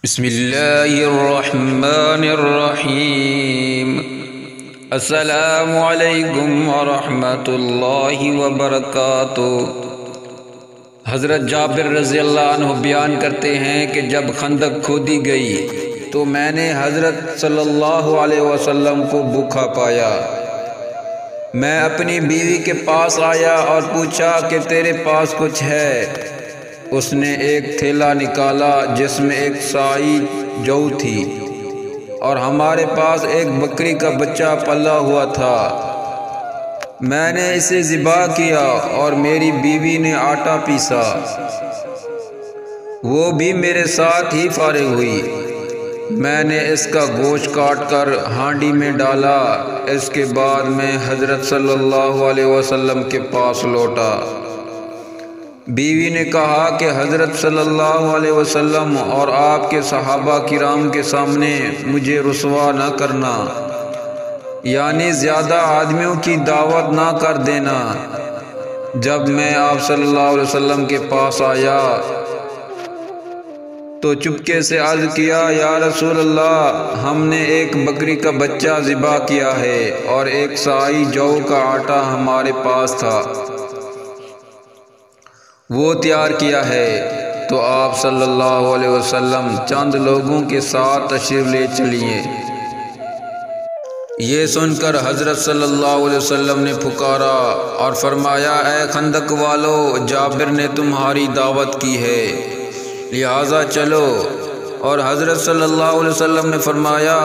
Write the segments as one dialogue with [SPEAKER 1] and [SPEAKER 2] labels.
[SPEAKER 1] بسم اللہ الرحمن الرحیم۔ السلام علیکم ورحمۃ اللہ وبرکاتہ۔ حضرت جابر رضی اللہ عنہ بیان کرتے ہیں کہ جب خندق کھودی گئی تو میں نے حضرت صلی اللہ علیہ وسلم کو بھوکا پایا۔ میں اپنی بیوی کے پاس آیا اور پوچھا کہ تیرے پاس کچھ ہے؟ اس نے ایک تھیلا نکالا جس میں ایک سائی جو تھی اور ہمارے پاس ایک بکری کا بچہ پلا ہوا تھا۔ میں نے اسے ذبح کیا اور میری بیوی نے آٹا پیسا، وہ بھی میرے ساتھ ہی فارغ ہوئی۔ میں نے اس کا گوشت کاٹ کر ہانڈی میں ڈالا۔ اس کے بعد میں حضرت صلی اللہ علیہ وسلم کے پاس لوٹا۔ بیوی نے کہا کہ حضرت صلی اللہ علیہ وسلم اور آپ کے صحابہ کرام کے سامنے مجھے رسوا نہ کرنا، یعنی زیادہ آدمیوں کی دعوت نہ کر دینا۔ جب میں آپ صلی اللہ علیہ وسلم کے پاس آیا تو چپکے سے عرض کیا، یا رسول اللہ، ہم نے ایک بکری کا بچہ ذبح کیا ہے اور ایک سائی جو کا آٹا ہمارے پاس تھا، وہ تیار کیا ہے۔ تو آپ صلی اللہ علیہ وسلم چند لوگوں کے ساتھ تشریف لے چلیے۔ یہ سن کر حضرت صلی اللہ علیہ وسلم نے پکارا اور فرمایا، اے خندق والو، جابر نے تمہاری دعوت کی ہے، لہٰذا چلو۔ اور حضرت صلی اللہ علیہ وسلم نے فرمایا،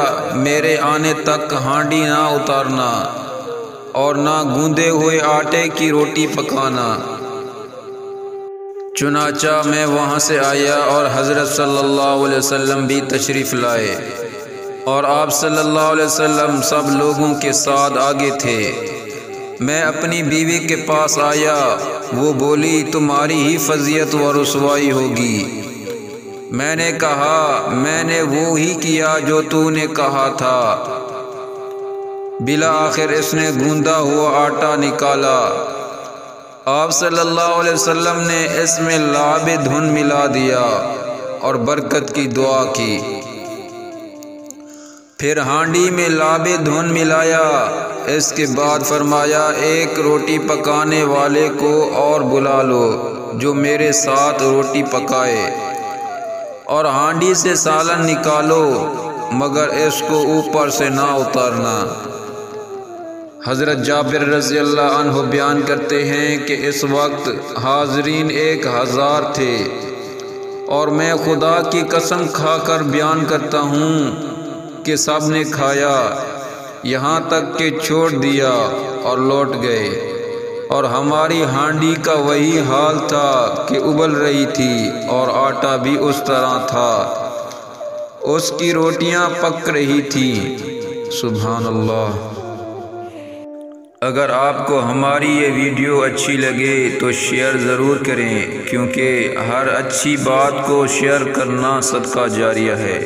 [SPEAKER 1] میرے آنے تک ہانڈی نہ اتارنا اور نہ گوندے ہوئے آٹے کی روٹی پکانا۔ چنانچہ میں وہاں سے آیا اور حضرت صلی اللہ علیہ وسلم بھی تشریف لائے اور آپ صلی اللہ علیہ وسلم سب لوگوں کے ساتھ آگے تھے۔ میں اپنی بیوی کے پاس آیا، وہ بولی، تمہاری ہی فضیحت و رسوائی ہوگی۔ میں نے کہا، میں نے وہی کیا جو تو نے کہا تھا۔ بالآخر اس نے گوندا ہوا آٹا نکالا۔ آپ صلی اللہ علیہ وسلم نے اس میں لعاب دھن ملا دیا اور برکت کی دعا کی۔ پھر ہانڈی میں لعاب دھن ملایا۔ اس کے بعد فرمایا، ایک روٹی پکانے والے کو اور بلا لو جو میرے ساتھ روٹی پکائے، اور ہانڈی سے سالن نکالو، مگر اس کو اوپر سے نہ اتارنا۔ حضرت جابر رضی اللہ عنہ بیان کرتے ہیں کہ اس وقت حاضرین 1000 تھے، اور میں خدا کی قسم کھا کر بیان کرتا ہوں کہ سب نے کھایا، یہاں تک کہ چھوڑ دیا اور لوٹ گئے، اور ہماری ہانڈی کا وہی حال تھا کہ ابل رہی تھی اور آٹا بھی اس طرح تھا، اس کی روٹیاں پک رہی تھیں۔ سبحان اللہ۔ اگر آپ کو ہماری یہ ویڈیو اچھی لگے تو شیئر ضرور کریں، کیونکہ ہر اچھی بات کو شیئر کرنا صدقہ جاریہ ہے،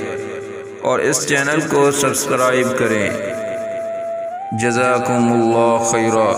[SPEAKER 1] اور اس چینل کو سبسکرائب کریں۔ جزاکم اللہ خیرا۔